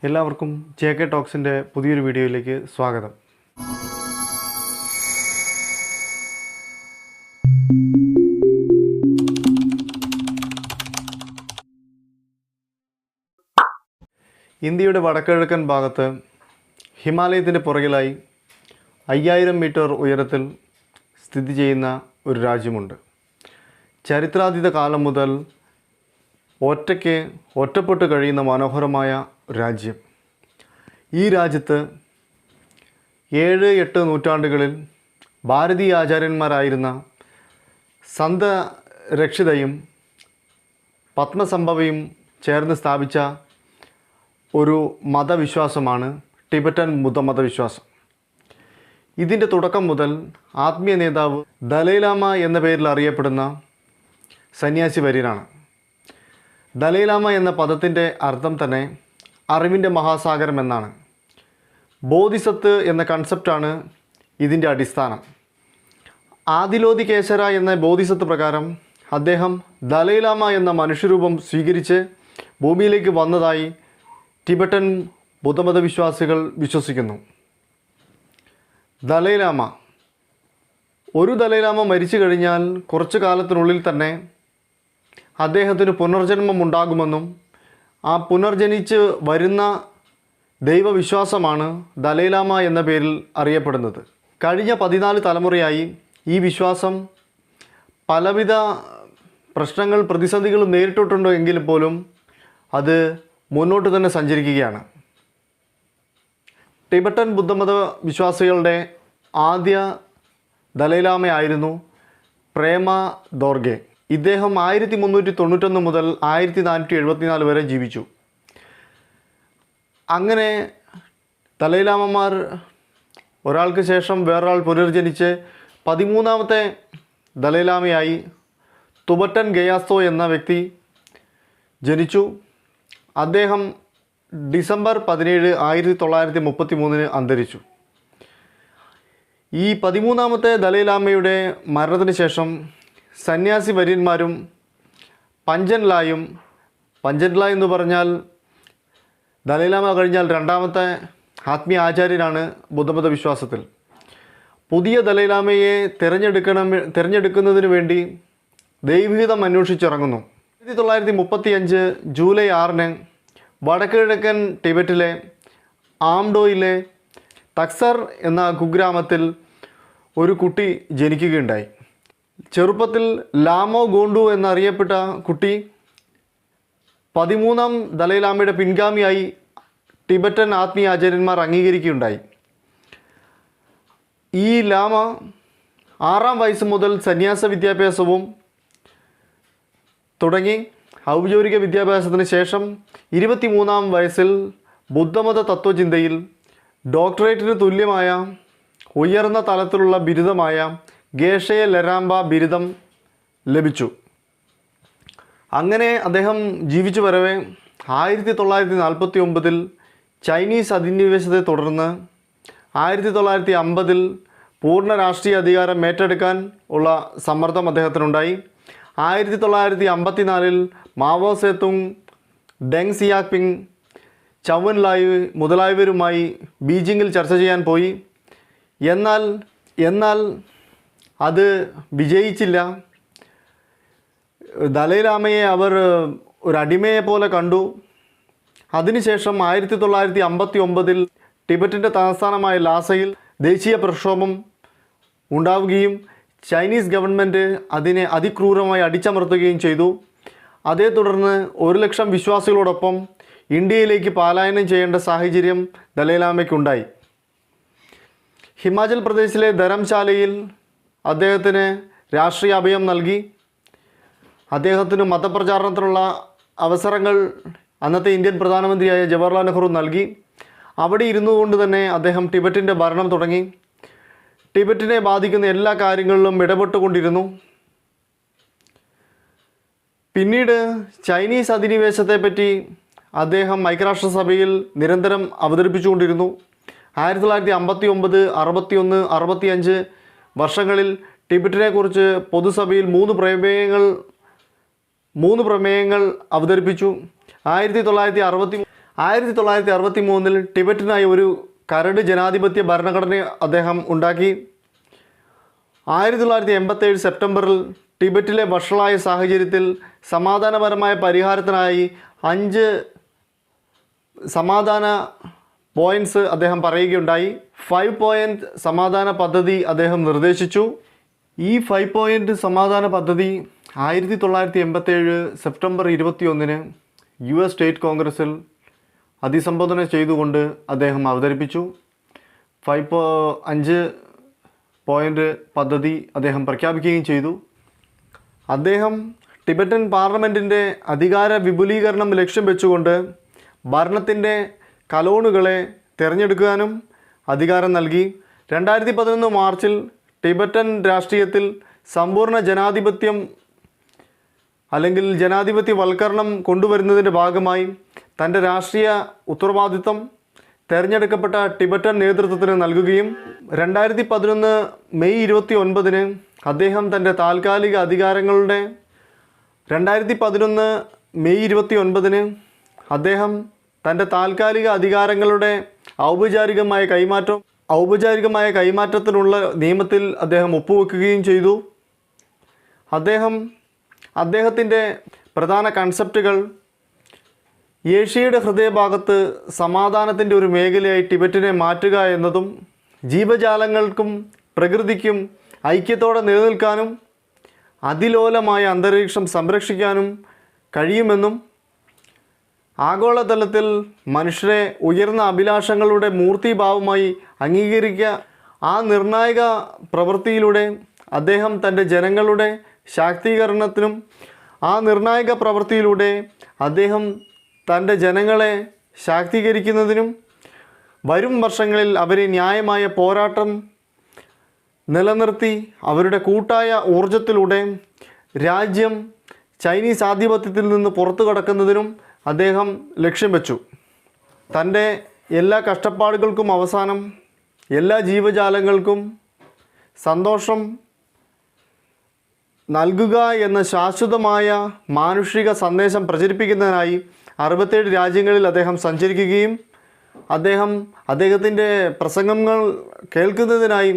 എല്ലാവർക്കും JK ടോക്സിൻ്റെ പുതിയൊരു വീഡിയോയിലേക്ക് സ്വാഗതം. ഇന്ത്യയുടെ വടക്കിഴക്കൻ ഭാഗത്ത് ഹിമാലയത്തിൻ്റെ പുറകിലായി 5000 മീറ്റർ ഉയരത്തിൽ സ്ഥിതി ചെയ്യുന്ന ഒരു രാജ്യമുണ്ട്. ചരിത്രാതീത കാലം മുതൽ ഒറ്റപ്പെട്ട് കഴിയുന്ന മനോഹരമായ രാജ്യം. ഈ രാജ്യത്ത് 7-8 നൂറ്റാണ്ടുകളിൽ ഭാരതീയ ആചാര്യന്മാരായിരുന്ന സന്ത രക്ഷിതയും പത്മസംഭവയും ചേർന്ന് സ്ഥാപിച്ച ഒരു മതവിശ്വാസമാണ് ടിബറ്റൻ ബുദ്ധമതവിശ്വാസം. ഇതിൻ്റെ തുടക്കം മുതൽ ആത്മീയ നേതാവ് ദലൈലാമ എന്ന പേരിൽ അറിയപ്പെടുന്ന സന്യാസി വര്യനാണ്. ദലൈലാമ എന്ന പദത്തിൻ്റെ അർത്ഥം തന്നെ അറിവിൻ്റെ മഹാസാഗരം എന്നാണ്. ബോധിസത്ത് എന്ന കൺസെപ്റ്റാണ് ഇതിൻ്റെ അടിസ്ഥാനം. ആദിലോതി കേശര എന്ന ബോധിസത്ത് പ്രകാരം അദ്ദേഹം ദലൈലാമ എന്ന മനുഷ്യരൂപം സ്വീകരിച്ച് ഭൂമിയിലേക്ക് വന്നതായി ടിബറ്റൻ ബുദ്ധമത വിശ്വാസികൾ വിശ്വസിക്കുന്നു. ഒരു ദലൈലാമ മരിച്ചു കഴിഞ്ഞാൽ കുറച്ചു കാലത്തിനുള്ളിൽ തന്നെ അദ്ദേഹത്തിന് പുനർജന്മം ഉണ്ടാകുമെന്നും ആ പുനർജനിച്ച് വരുന്ന ദൈവവിശ്വാസമാണ് ദലൈലാമ എന്ന പേരിൽ അറിയപ്പെടുന്നത്. കഴിഞ്ഞ 14 തലമുറയായി ഈ വിശ്വാസം പലവിധ പ്രശ്നങ്ങൾ പ്രതിസന്ധികളും നേരിട്ടിട്ടുണ്ടോ എങ്കിൽ പോലും അത് മുന്നോട്ട് തന്നെ സഞ്ചരിക്കുകയാണ്. ടിബറ്റൻ ബുദ്ധമത വിശ്വാസികളുടെ ആദ്യ ദലൈലാമയായിരുന്നു പ്രേമ ദോർഗെ. ഇദ്ദേഹം 1391 മുതൽ 1474 വരെ ജീവിച്ചു. അങ്ങനെ ദലൈലാമമാർ ഒരാൾക്ക് ശേഷം വേറൊരാൾ പുനർജനിച്ച് 13ാമത്തെ ദലൈലാമയായി തുബറ്റൻ ഗയാസ്തോ എന്ന വ്യക്തി ജനിച്ചു. അദ്ദേഹം ഡിസംബർ 17, 1933 അന്തരിച്ചു. ഈ 13ാമത്തെ ദലൈലാമയുടെ മരണത്തിന് ശേഷം സന്യാസി വര്യന്മാരും പഞ്ചൻലായും, പഞ്ചൻലായ് എന്ന് പറഞ്ഞാൽ ദലൈലാമ കഴിഞ്ഞാൽ 2ാമത്തെ ആത്മീയ ആചാര്യനാണ് ബുദ്ധമത വിശ്വാസത്തിൽ. പുതിയ ദലൈലാമയെ തിരഞ്ഞെടുക്കുന്നതിന് വേണ്ടി ദൈവഹിതം അന്വേഷിച്ചിറങ്ങുന്നു. 1935 ജൂലൈ 6 വടക്കിഴക്കൻ ടിബറ്റിലെ ആംഡോയിലെ തക്സർ എന്ന കുഗ്രാമത്തിൽ ഒരു കുട്ടി ജനിക്കുകയുണ്ടായി. ചെറുപ്പത്തിൽ ലാമോ ഗോണ്ടു എന്നറിയപ്പെട്ട കുട്ടി 13ാം ദലൈലാമയുടെ പിൻഗാമിയായി ടിബറ്റൻ ആത്മീയ ആചാര്യന്മാർ അംഗീകരിക്കുകയുണ്ടായി. ഈ ലാമ 6ാം വയസ്സ് മുതൽ സന്യാസ വിദ്യാഭ്യാസവും തുടങ്ങി ഔദ്യോഗിക വിദ്യാഭ്യാസത്തിന് ശേഷം 23ാം വയസ്സിൽ ബുദ്ധമത തത്വചിന്തയിൽ ഡോക്ടറേറ്റിന് തുല്യമായ ഉയർന്ന തലത്തിലുള്ള ബിരുദമായ ഗേഷയ ലരാംബ ബിരുദം ലഭിച്ചു. അങ്ങനെ അദ്ദേഹം ജീവിച്ചു വരവേ 1949 ചൈനീസ് അധിനിവേശത്തെ തുടർന്ന് 1950 പൂർണ്ണ രാഷ്ട്രീയ അധികാരം ഏറ്റെടുക്കാൻ ഉള്ള സമ്മർദ്ദം അദ്ദേഹത്തിനുണ്ടായി. 1954 മാവോ സേതുങ്, ഡെങ് സിയാപിങ്, ചൗവൻ ലായ് മുതലായവരുമായി ബീജിങ്ങിൽ ചർച്ച ചെയ്യാൻ പോയി. എന്നാൽ അത് വിജയിച്ചില്ല. ദലൈലാമയെ അവർ ഒരു അടിമയെ പോലെ കണ്ടു. അതിനുശേഷം 1959 ടിബറ്റിൻ്റെ തലസ്ഥാനമായ ലാസയിൽ ദേശീയ പ്രക്ഷോഭം ഉണ്ടാവുകയും ചൈനീസ് ഗവൺമെൻറ് അതിനെ അതിക്രൂരമായി അടിച്ചമർത്തുകയും ചെയ്തു. അതേ തുടർന്ന് 1 ലക്ഷം വിശ്വാസികളോടൊപ്പം ഇന്ത്യയിലേക്ക് പലായനം ചെയ്യേണ്ട സാഹചര്യം ദലൈലാമയ്ക്കുണ്ടായി. ഹിമാചൽ പ്രദേശിലെ ധരംശാലയിൽ അദ്ദേഹത്തിന് രാഷ്ട്രീയ അഭയം നൽകി. അദ്ദേഹത്തിന് മതപ്രചാരണത്തിനുള്ള അവസരങ്ങൾ അന്നത്തെ ഇന്ത്യൻ പ്രധാനമന്ത്രിയായ ജവഹർലാൽ നെഹ്റു നൽകി. അവിടെ ഇരുന്നു കൊണ്ട് തന്നെ അദ്ദേഹം ടിബറ്റിൻ്റെ ഭരണം തുടങ്ങി. ടിബറ്റിനെ ബാധിക്കുന്ന എല്ലാ കാര്യങ്ങളിലും ഇടപെട്ടുകൊണ്ടിരുന്നു. പിന്നീട് ചൈനീസ് അധിനിവേശത്തെപ്പറ്റി അദ്ദേഹം ഐക്യരാഷ്ട്രസഭയിൽ നിരന്തരം അവതരിപ്പിച്ചുകൊണ്ടിരുന്നു. 1959, 61, 65 വർഷങ്ങളിൽ ടിബറ്റിനെക്കുറിച്ച് പൊതുസഭയിൽ 3 പ്രമേയങ്ങൾ അവതരിപ്പിച്ചു. 1960 1963 ടിബറ്റിനായി ഒരു കരട് ജനാധിപത്യ ഭരണഘടന അദ്ദേഹം ഉണ്ടാക്കി. 1987 സെപ്റ്റംബറിൽ ടിബറ്റിലെ വഷളായ സാഹചര്യത്തിൽ സമാധാനപരമായ പരിഹാരത്തിനായി 5 സമാധാന പോയിൻറ്റ്സ് അദ്ദേഹം പറയുകയുണ്ടായി. 5 പോയിൻ്റ് സമാധാന പദ്ധതി അദ്ദേഹം നിർദ്ദേശിച്ചു. ഈ 5 പോയിൻ്റ് സമാധാന പദ്ധതി 1987 സെപ്റ്റംബർ 21 US സ്റ്റേറ്റ് കോൺഗ്രസിൽ അഭിസംബോധന ചെയ്തുകൊണ്ട് അദ്ദേഹം അവതരിപ്പിച്ചു. 5 പോയിൻ്റ് പദ്ധതി അദ്ദേഹം പ്രഖ്യാപിക്കുകയും ചെയ്തു. അദ്ദേഹം ടിബറ്റൻ പാർലമെൻറ്റിൻ്റെ അധികാര വിപുലീകരണം ലക്ഷ്യം വെച്ചുകൊണ്ട് ഭരണത്തിൻ്റെ കലോണുകളെ തിരഞ്ഞെടുക്കാനും അധികാരം നൽകി. 2011 മാർച്ചിൽ ടിബറ്റൻ രാഷ്ട്രീയത്തിൽ സമ്പൂർണ്ണ ജനാധിപത്യം അല്ലെങ്കിൽ ജനാധിപത്യവൽക്കരണം കൊണ്ടുവരുന്നതിൻ്റെ ഭാഗമായി തൻ്റെ രാഷ്ട്രീയ ഉത്തരവാദിത്വം തിരഞ്ഞെടുക്കപ്പെട്ട ടിബറ്റൻ നേതൃത്വത്തിന് നൽകുകയും 2011 മെയ് 29 അദ്ദേഹം തൻ്റെ താൽക്കാലിക അധികാരങ്ങളുടെ 2011 മെയ് 29 അദ്ദേഹം തൻ്റെ താൽക്കാലിക അധികാരങ്ങളുടെ ഔപചാരികമായ കൈമാറ്റത്തിനുള്ള നിയമത്തിൽ അദ്ദേഹം ഒപ്പുവെക്കുകയും ചെയ്തു. അദ്ദേഹത്തിൻ്റെ പ്രധാന കൺസെപ്റ്റുകൾ ഏഷ്യയുടെ ഹൃദയഭാഗത്ത് സമാധാനത്തിൻ്റെ ഒരു മേഖലയായി ടിബറ്റിനെ മാറ്റുക എന്നതും ജീവജാലങ്ങൾക്കും പ്രകൃതിക്കും ഐക്യത്തോടെ നിലനിൽക്കാനും അതിലോലമായ അന്തരീക്ഷം സംരക്ഷിക്കാനും കഴിയുമെന്നും ആഗോളതലത്തിൽ മനുഷ്യരെ ഉയർന്ന അഭിലാഷങ്ങളുടെ മൂർത്തിഭാവമായി അംഗീകരിക്കുക ആ നിർണായക പ്രവൃത്തിയിലൂടെ അദ്ദേഹം തൻ്റെ ജനങ്ങളുടെ ശാക്തീകരണത്തിനും തൻ്റെ ജനങ്ങളെ ശാക്തീകരിക്കുന്നതിനും വരും വർഷങ്ങളിൽ അവരെ ന്യായമായ പോരാട്ടം നിലനിർത്തി അവരുടെ കൂട്ടായ ഊർജത്തിലൂടെ രാജ്യം ചൈനീസ് ആധിപത്യത്തിൽ നിന്ന് പുറത്തു കടക്കുന്നതിനും അദ്ദേഹം ലക്ഷ്യം വെച്ചു. തൻ്റെ എല്ലാ കഷ്ടപ്പാടുകൾക്കും അവസാനം എല്ലാ ജീവജാലങ്ങൾക്കും സന്തോഷം നൽകുക എന്ന ശാശ്വതമായ മാനുഷിക സന്ദേശം പ്രചരിപ്പിക്കുന്നതിനായി 67 രാജ്യങ്ങളിൽ അദ്ദേഹം സഞ്ചരിക്കുകയും അദ്ദേഹത്തിൻ്റെ പ്രസംഗങ്ങൾ കേൾക്കുന്നതിനായി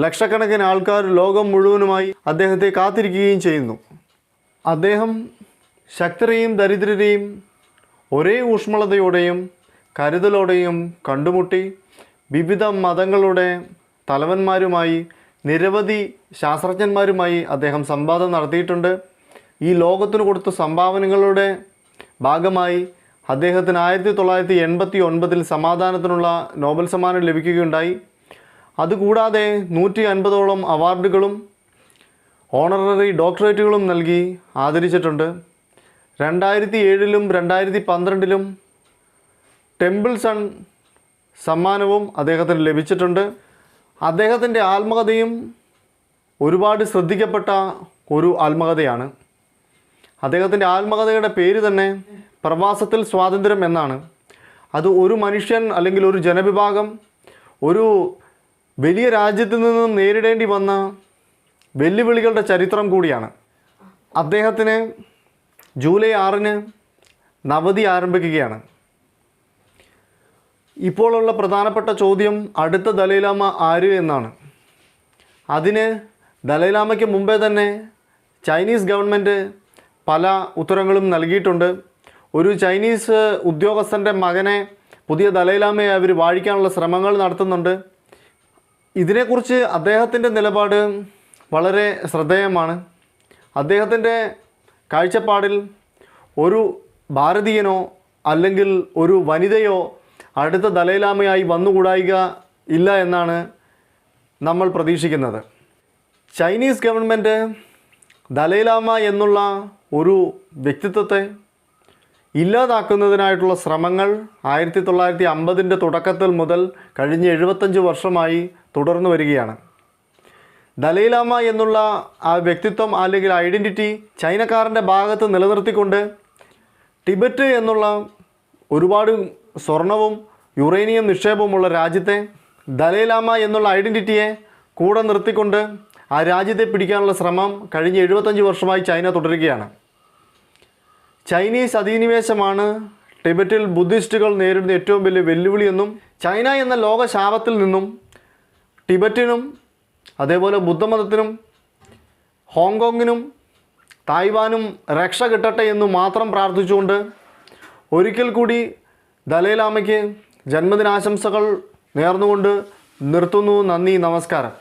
ലക്ഷക്കണക്കിന് ആൾക്കാർ ലോകം മുഴുവനുമായി അദ്ദേഹത്തെ കാത്തിരിക്കുകയും ചെയ്യുന്നു. അദ്ദേഹം ശക്തരെയും ദരിദ്രരെയും ഒരേ ഊഷ്മളതയോടെയും കരുതലോടെയും കണ്ടുമുട്ടി വിവിധ മതങ്ങളുടെ തലവന്മാരുമായി നിരവധി ശാസ്ത്രജ്ഞന്മാരുമായി അദ്ദേഹം സംവാദം നടത്തിയിട്ടുണ്ട്. ഈ ലോകത്തിന് കൊടുത്ത സംഭാവനകളുടെ ഭാഗമായി അദ്ദേഹത്തിന് 1989 സമാധാനത്തിനുള്ള നോബൽ സമ്മാനം ലഭിക്കുകയുണ്ടായി. അതുകൂടാതെ 150ഓളം അവാർഡുകളും ഓണററി ഡോക്ടറേറ്റുകളും നൽകി ആദരിച്ചിട്ടുണ്ട്. 2007 2012 ടെമ്പിൾ സൺ സമ്മാനവും അദ്ദേഹത്തിന് ലഭിച്ചിട്ടുണ്ട്. അദ്ദേഹത്തിൻ്റെ ആത്മകഥയും ഒരുപാട് ശ്രദ്ധിക്കപ്പെട്ട ഒരു ആത്മകഥയാണ്. അദ്ദേഹത്തിൻ്റെ ആത്മകഥയുടെ പേര് തന്നെ പ്രവാസത്തിൽ സ്വാതന്ത്ര്യം എന്നാണ്. അത് ഒരു മനുഷ്യൻ അല്ലെങ്കിൽ ഒരു ജനവിഭാഗം ഒരു വലിയ രാജ്യത്തിൽ നിന്നും നേരിടേണ്ടി വന്ന വെല്ലുവിളികളുടെ ചരിത്രം കൂടിയാണ്. അദ്ദേഹത്തിന് ജൂലൈ 6 നവതി ആരംഭിക്കുകയാണ്. ഇപ്പോഴുള്ള പ്രധാനപ്പെട്ട ചോദ്യം അടുത്ത ദലൈലാമ ആര് എന്നാണ്. അതിന് ദലൈലാമയ്ക്ക് മുമ്പേ തന്നെ ചൈനീസ് ഗവൺമെൻറ് പല ഉത്തരങ്ങളും നൽകിയിട്ടുണ്ട്. ഒരു ചൈനീസ് ഉദ്യോഗസ്ഥൻ്റെ മകനെ പുതിയ ദലൈലാമയെ അവർ വാഴിക്കാനുള്ള ശ്രമങ്ങൾ നടത്തുന്നുണ്ട്. ഇതിനെക്കുറിച്ച് അദ്ദേഹത്തിൻ്റെ നിലപാട് വളരെ ശ്രദ്ധേയമാണ്. അദ്ദേഹത്തിൻ്റെ കാഴ്ചപ്പാടിൽ ഒരു ഭാരതീയനോ അല്ലെങ്കിൽ ഒരു വനിതയോ അടുത്ത ദലൈലാമയായി വന്നുകൂടായിക ഇല്ല എന്നാണ് നമ്മൾ പ്രതീക്ഷിക്കുന്നത്. ചൈനീസ് ഗവൺമെൻറ് ദലൈലാമ എന്നുള്ള ഒരു വ്യക്തിത്വത്തെ ഇല്ലാതാക്കുന്നതിനായിട്ടുള്ള ശ്രമങ്ങൾ 1950 തുടക്കത്തിൽ മുതൽ കഴിഞ്ഞ 75 വർഷമായി തുടർന്നു വരികയാണ്. ദലൈലാമ എന്നുള്ള ആ വ്യക്തിത്വം അല്ലെങ്കിൽ ഐഡൻറ്റിറ്റി ചൈനക്കാരൻ്റെ ഭാഗത്ത് നിലനിർത്തിക്കൊണ്ട് ടിബറ്റ് എന്നുള്ള ഒരുപാട് സ്വർണവും യുറേനിയം നിക്ഷേപവുമുള്ള രാജ്യത്തെ ദലൈലാമ എന്നുള്ള ഐഡൻറ്റിറ്റിയെ കൂടെ നിർത്തിക്കൊണ്ട് ആ രാജ്യത്തെ പിടിക്കാനുള്ള ശ്രമം കഴിഞ്ഞ 75 വർഷമായി ചൈന തുടരുകയാണ്. ചൈനീസ് അധിനിവേശമാണ് ടിബറ്റിൽ ബുദ്ധിസ്റ്റുകൾ നേരിടുന്ന ഏറ്റവും വലിയ വെല്ലുവിളിയെന്നും ചൈന എന്ന ലോകശാപത്തിൽ നിന്നും ടിബറ്റിനും അതേപോലെ ബുദ്ധമതത്തിനും ഹോങ്കോങ്ങിനും തായ്വാനും രക്ഷ കിട്ടട്ടെ എന്ന് മാത്രം പ്രാർത്ഥിച്ചുകൊണ്ട് ഒരിക്കൽ കൂടി ദലൈലാമയ്ക്ക് ജന്മദിനാശംസകൾ നേർന്നുകൊണ്ട് നിർത്തുന്നു. നന്ദി, നമസ്കാരം.